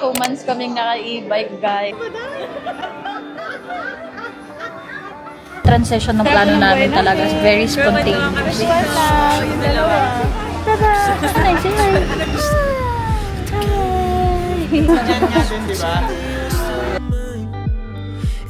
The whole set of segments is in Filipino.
2 months kaming naka-e-bike, guys. Transition ng plano namin talaga is very spontaneous. Tada! Hi, say hi!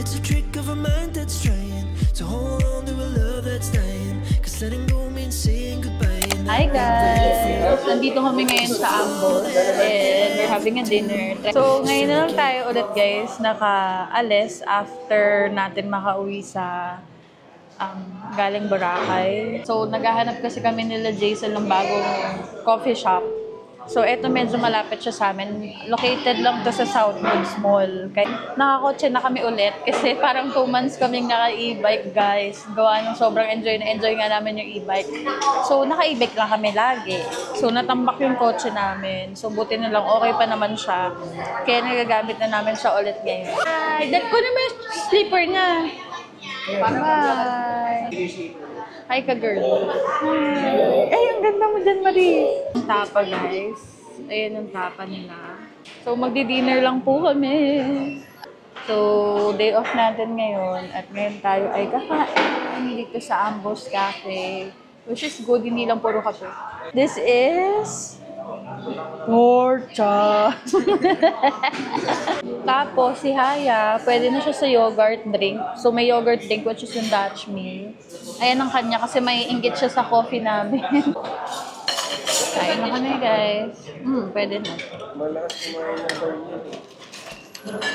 It's a trick of a mind that's trying to hold on to a love that's dying. Cause letting go means saying goodbye. Hi guys! Nandito kami ngayon sa Ambos and we're having a dinner. So ngayon na lang tayo ulit guys nakaalis after natin makauwi sa galing Boracay. So naghahanap kasi kami nila Jason ng bagong coffee shop. So eto medyo malapit siya sa amin. Located lang to sa Southwoods Mall. Kaya nakakotse na kami ulit kasi parang 2 months kaming naka-e-bike guys. Gawa ng sobrang enjoy nga namin yung e-bike. So naka-e-bike lang kami lagi. So natambak yung kotse namin. So buti na lang okay pa naman siya. Kaya nagagamit na namin siya ulit ngayon. Hi! Dad ko naman yung slipper niya. Hi! Hi ka girl. Hi! Ay, ang ganda mo dyan, Marie. Ang tapa, guys. Ayan ang tapa nila. So, magdi-dinner lang po kami. So, day off natin ngayon. At ngayon tayo ay kakain dito sa Ambos Cafe. Which is good, hindi lang puro kape. This is Porcha. Tapos, si Haya, pwede na siya sa yogurt drink. So, may yogurt drink, which is yung Dutch meal. Ayan ang kanya kasi may inggit siya sa coffee namin. Kain na kami, guys. Pwede na.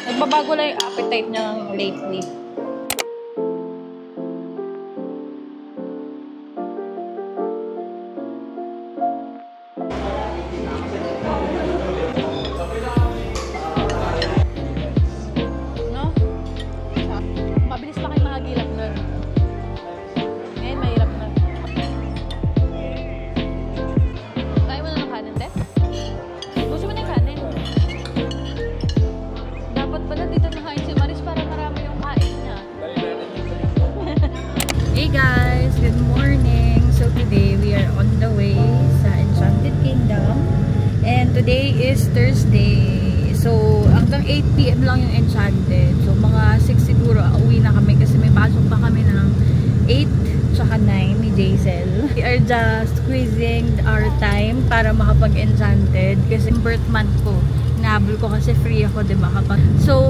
Nagbabago lang yung appetite niya lately. Hey guys, good morning. So today we are on the way sa Enchanted Kingdom and today is Thursday. So hanggang 8 PM lang yung Enchanted. So mga 6 siguro uwi na kami kasi may pasok pa kami ng 8 tsaka 9 ni Jaisel. We are just squeezing our time para makapag-Enchanted kasi birth month ko. Nahabol ko kasi free ako, diba? So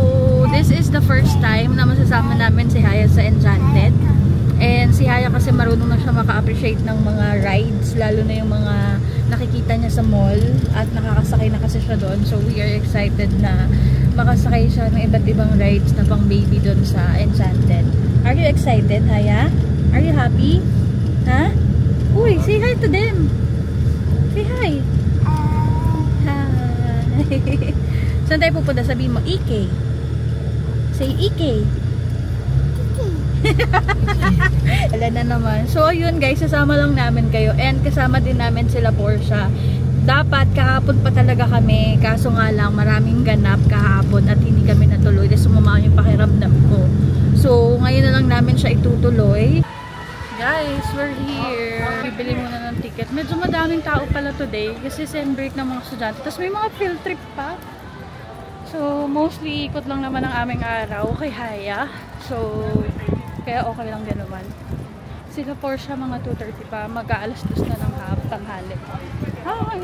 this is the first time na masasama namin si Haya sa Enchanted. And si Haya kasi marunong na siya maka-appreciate ng mga rides, lalo na yung mga nakikita niya sa mall at nakakasakay na kasi siya doon. So we are excited na makasakay siya ng iba't ibang rides na pang baby doon sa Enchanted. Are you excited, Haya? Are you happy? Ha? Uy, say hi to them. Say hi. Hi. Saan tayo pupunta? Sabihin mo, EK. Say EK. Wala na naman. So, ayun guys, sasama lang namin kayo. And kasama din namin sila Portia. Dapat kahapon pa talaga kami. Kaso nga lang, maraming ganap kahapon at hindi kami natuloy. Dahil sumama yung pakiramdam ko. So, ngayon na lang namin siya itutuloy. Guys, we're here. Bibili muna ng ticket. Medyo madaming tao pala today. Kasi sem break ng mga estudyante. Tapos may mga field trip pa. So, mostly ikot lang naman ang aming araw kay Haya. So, kaya okay lang din naman. Sila Portia mga 2:30 pa. Mag-aalas 2 na ng tanghali. Hi!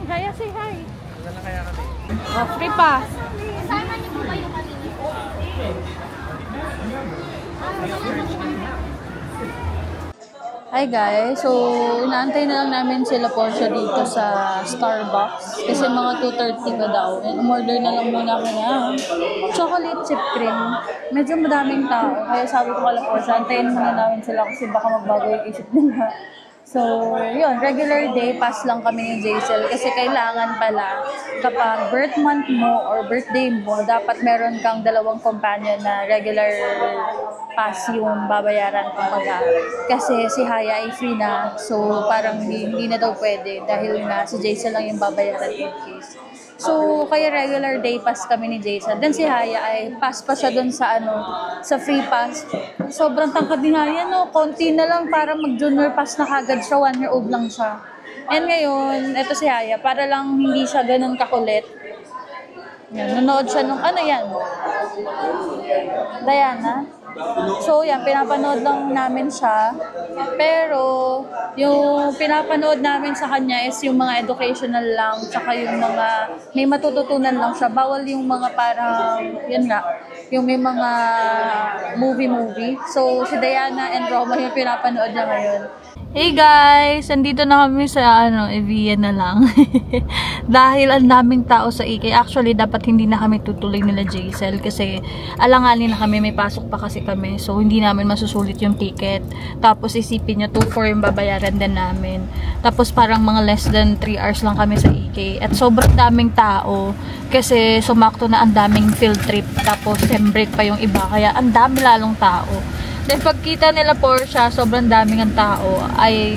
Haya, say hi! Wala na kaya kami. Oh, free pass! Kasama niyo po kayo kanina? Hi guys! So, inaantay na lang namin sila Portia dito sa Starbucks. Kasi mga 2:30 pa daw. And umorder na lang muna ako ng chocolate chip cream. Medyo madaming tao. Kaya sabi ko kala Portia, antayin muna namin sila kasi baka magbago yung isip nila. So, yun, regular day pass lang kami ni Jaisel kasi kailangan pala kapag birth month mo or birthday mo, dapat meron kang dalawang companion na regular pass yung babayaran kumbaga. Kasi si Haya ay free na, so parang hindi na daw pwede dahil na si Jaisel lang yung babayaran in case. So, kaya regular day pass kami ni Jason. Then si Haya ay pass pa siya dun sa sa free pass. Sobrang tangkad ni Haya, no? Konti na lang para mag-junior pass na kagad siya. 1 year old lang siya. And ngayon, eto si Haya, para lang hindi siya ganun kakulit. Yan, nanood siya nung, ano yan? Diana? So, yan, pinapanood lang namin siya. Pero, yung pinapanood namin sa kanya is yung mga educational lang, tsaka yung mga, may matututunan lang siya. Bawal yung mga parang, yun nga, yung may mga movie. So, si Diana and Roma yung pinapanood niya ngayon. Hey guys! Andito na kami sa Evia na lang. Dahil ang daming tao sa EK. Actually, dapat hindi na kami tutuloy nila JCL kasi alanganin na kami. May pasok pa kasi kami. So, hindi namin masusulit yung ticket. Tapos, isipin nyo, 2,400 yung babayaran din namin. Tapos, parang mga less than 3 hours lang kami sa EK. At sobrang daming tao. Kasi, sumakto na ang daming field trip. Tapos, sem break pa yung iba. Kaya, ang dami lalong tao. Then pagkita nila Porsche, sobrang daming ang tao.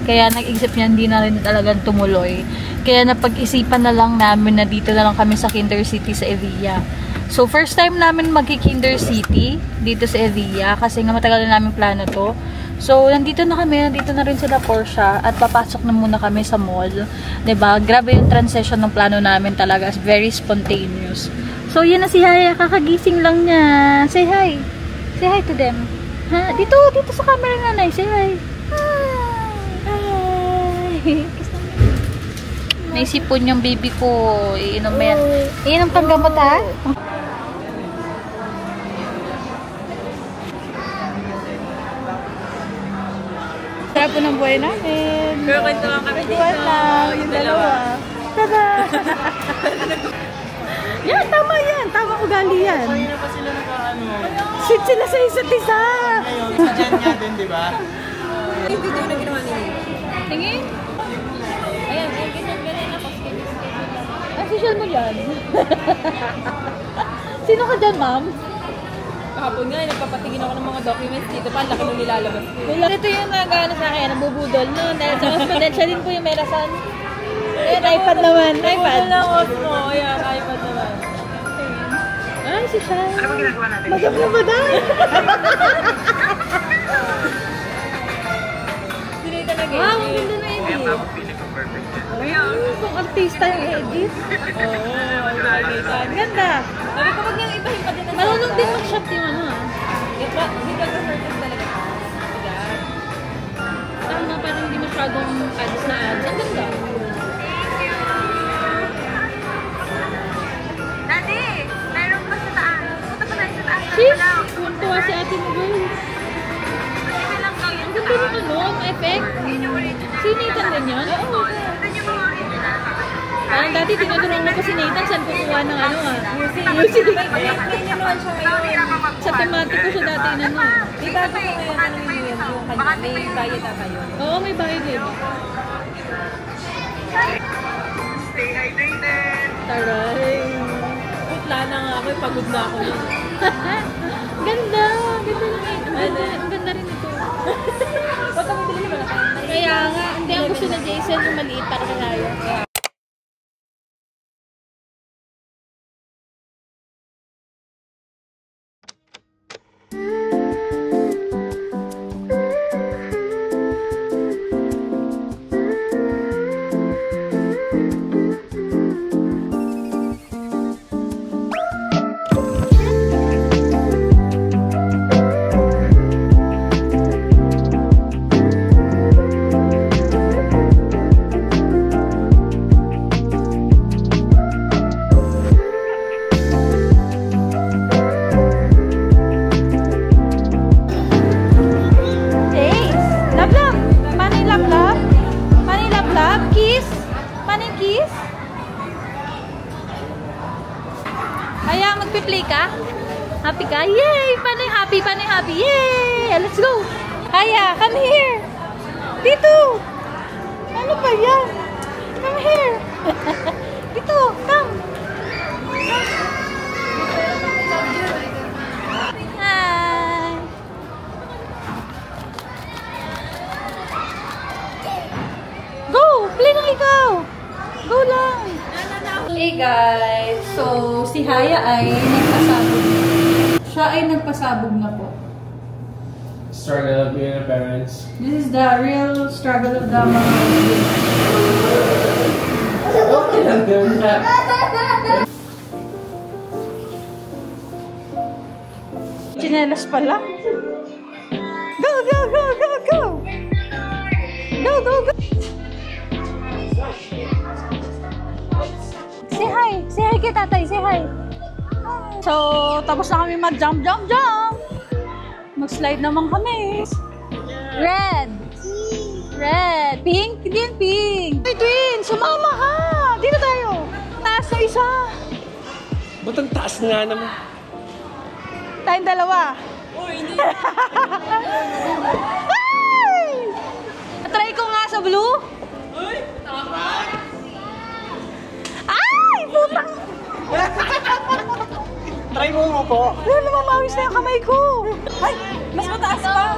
Kaya nag-isip niya hindi na rin talagang tumuloy. Kaya napag-isipan na lang namin na dito na lang kami sa Kinder City sa Evia. So first time namin mag-Kinder City dito sa Evia kasi nga matagal na namin plano to. So nandito na kami, nandito na rin sila Porsche at papasok na muna kami sa mall. 'Di ba? Grabe yung transition ng plano namin talaga, very spontaneous. So yun na si Haya, kakagising lang niya. Say hi. Say hi to them. Ha, dito sa camera nanay, say hi. Hi. May sipon yung baby ko. Iinom yan. Iinom kang gamot ha? Sarap po ng buhay namin. Pero kwento lang kami dito. Yung dalawa. Tada! Yan, tama yan. Tama ugali yan. Kanina pa sila Sweet sila sa isa't isa. Ngayon, sa Jen nga din, di ba? Yung video na ginawa nila. Tingin? Ayan, ganyan ako. Ang social mo yan. Sino ka dyan, ma'am? Kahapon nga, nagpapatingin ako ng mga documents dito pa. Ang laki nung nilalabas ko. Ito yung nag-ano sa akin, nabubudol. No? Dahil sa confidential din po yung merasan. Ayan, iPad naman. iPad. Wala lang mo. Ayan, iPad naman. Ay, si Shai. Ano ba ginagawa natin? Madam na madam. Sila talaga. Wow, ang ganda na edit. Feeling ko perfect yan. Ay, kung artista yung edit. Oo, ang Ganda. sabi ko, wag niyang ibahin pa din na Marunong din mag-shop yung ano ah. Di ba perfect talaga? Tama, parang hindi masyadong ads na ads. Ang ganda. Daddy, meron pa sa taas. Punta pa tayo sa taas. Sis, tuwa si ate mo girl. Ang ganda ng ano, ang effect. Si Nathan din yun? Oo. Parang dati tinuturong mo pa si Nathan, saan kukuha ng ano ah. Music. Sa tematiko siya dati na ano eh. Di ba ito ngayon ano yung kanya? May bayad ata yun. Oo, may bayad din. Stay hydrated! Taray. Putla na nga ako, pagod na ako yun. Ganda. Ganda ng edit. Ang ganda rin ito. Ba't kami bilhin naman ako? Kaya nga, hindi ang gusto na Jason yung maliit para kalayo. Kaya magpi-play ka? Happy ka? Yay! Paano yung happy? Paano yung happy? Yay! Let's go! Haya, come here! Dito! Ano ba yan? Come here! Dito! Come! Hi! Go! Play lang ikaw! Go lang! Hey guys! So, si Haya ay nagpasabog na. Siya ay nagpasabog na po. So, struggle of being a parents. This is the real struggle of the mga Okay lang din siya. chinelas pala. Go, go, go, go, go! Go, go, go! Say hi! Say hi kay tatay! Say hi! So, tapos na kami mag-jump, jump, jump! Mag-slide naman kami. Red! Red! Pink? Hindi yan pink! Hey, twin! Sumama ka! Dito tayo! Taas na isa! Ba't ang taas nga naman? Tayong dalawa. Uy, hindi. Ay! Try ko nga sa blue. Uy, tama. Ay! Putang! Try mo po. Wala, lumamawis na yung kamay ko. Ay, mas mataas pa.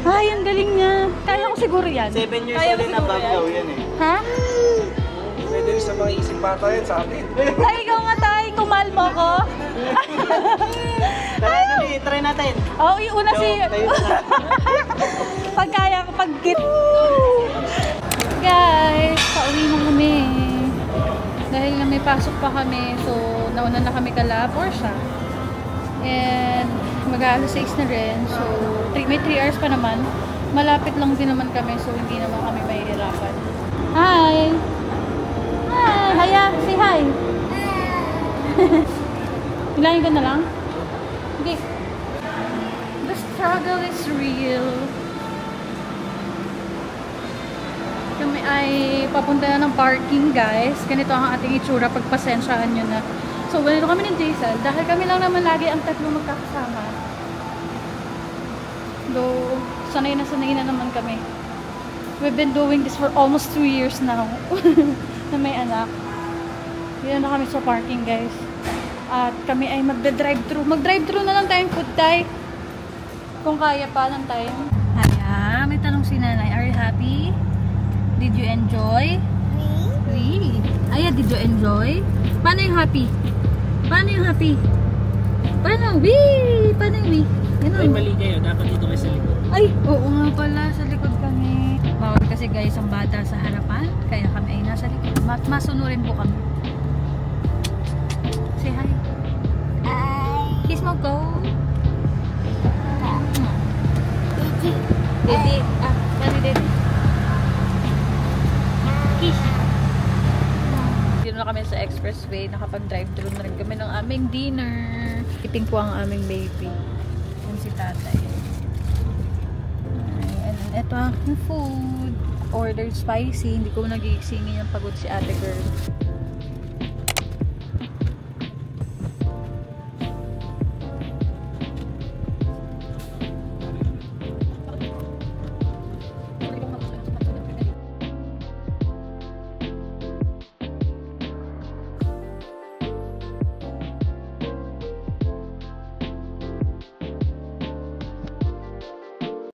Ay, ang galing niya. Kaya ko siguro yan. 7 years Kaya old mo and siguro above yan? daw yan eh. Ha? Pwede rin sa mga isip bata yan sa atin. Tay, ikaw nga tay. Kumal mo ko. Try natin. Oo, yung una si... Tayo na. Pag kaya ko, pag kit. Guys, pauwi na kami. Dahil na may pasok pa kami, so nauna na kami kala Porsche. And mag-aalas 6 na rin, so may 3 hours pa naman. Malapit lang din naman kami, so hindi naman kami mahihirapan. Hi! Hi! Haya! Say hi! Bilangin ko na lang? Okay. The struggle is real. Kami ay papunta na ng parking, guys. Ganito ang ating itsura. Pagpasensyaan nyo na. So, ganito kami ni Jason. Dahil kami lang naman lagi ang tatlo magkakasama. Though, sanay na naman kami. We've been doing this for almost 2 years now. Na may anak. Dito na kami sa parking, guys. At kami ay magda-drive-thru. Mag-drive-thru na lang tayong food tayo. Kung kaya pa ng time. Haya, may tanong si nanay. Are you happy? Did you enjoy? Oui. Aya, did you enjoy? Paano yung happy? Paano yung happy? Paano? Wee! Paano yung wee? Ay, mali kayo. Dapat dito kayo sa likod. Ay, oo nga pala. Sa likod kami. Bawal kasi guys ang bata sa harapan. Kaya kami ay nasa likod. Masunurin po kami. Say hi. Hi. Kiss mo, go. Didi. Ah, paano Didi? Kiss. Dito na kami sa expressway. Nakapag-drive-thru na rin kami ng aming dinner. Iting po ang aming baby. Yan si tatay. And ito ang food. Ordered spicy. Hindi ko nagisingin yung pagod si ate girl.